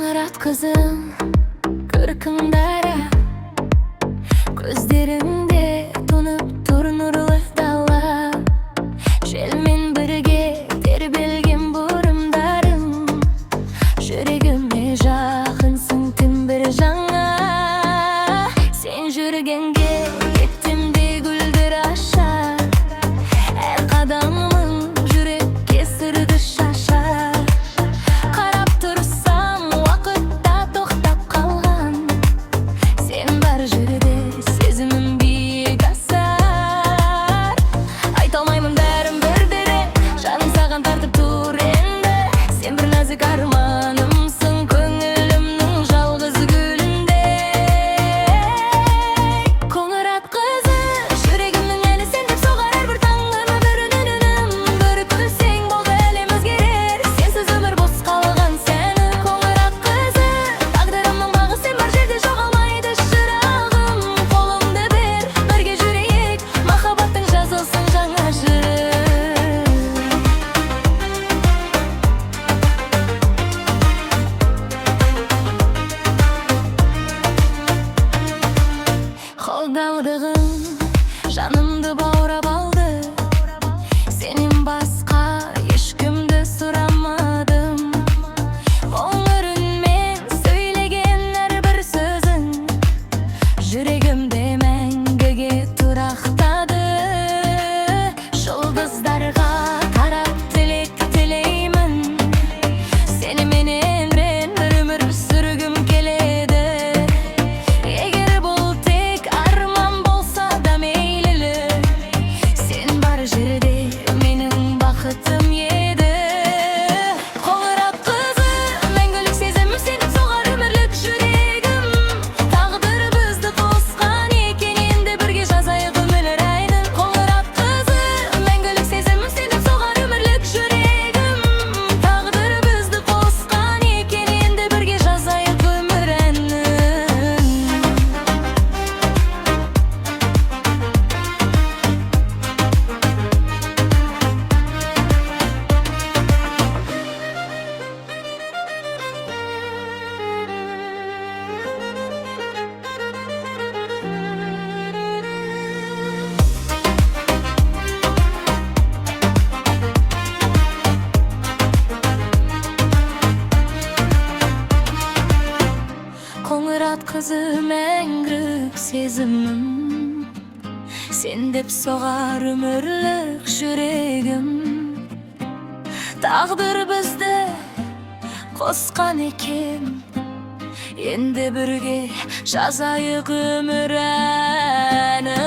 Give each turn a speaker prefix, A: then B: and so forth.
A: Koңырат kızım, kırkın dara, gözlerinde tunup tur nurlu dala. Jelmen birge terbilgin burumdarım, жүрегіме жақынсың тым бір жаңа. Sen жүргенге кеттім де гүлдер ашар, әр қадамың жүрекке сырды шашар. Қарап тұрсам уақытта тоқтап қалған, сен бар жерде сезімім биік асар. Айта алмаймын бәрін бірдере, жаным саған тартып тұр енді. Сен бір нәзік арманымсың, көңілімнің жалғыз гүліндей. Koңырат қызы, жүрегімнің әні сен деп соғар әрбір таңым өмірін үнім. Бір күлсең болды әлем өзгерер, сенсіз өмір бос қалған сәні. Koңырат қызы, тағдырымның бағы сен бар жерде жоғалмайды шырағым. Қолыңды бер, бірге жүрейік, махаббаттың жазылсын жаңа жыр. Қолдаудығың жанымды баурап алды, сенен басқа ешкімді сұрамадым. Қоңыр үнмен сөйлеген әрбір сөзің жүрегімде мәңгіге тұрақтады. Жұлдыздарға қарап тілек тілеймін, сеніменен бір өмір сүргім келеді. Егер бұл тек арман болса да мейлі, сен бар жерде менің бақытым еді. Koңырат қызы, мәңгілік сезімім сеніп соғар өмірлік жүрегім. Тағдыр бізді қосқан екен, енді бірге жазайық өмір әнін. Koңырат қызы, мәңгілік сезімім сеніп соғар өмірлік жүрегім. Тағдыр бізді қосқан екен, енді бірге жазайық өмір әнін. Koңырат қызы, мәңгілік сезімім, сен деп соғар өмірлік жүрегім. Тағдыр бізді қосқан екен, енді бірге жазайық өмір әнін.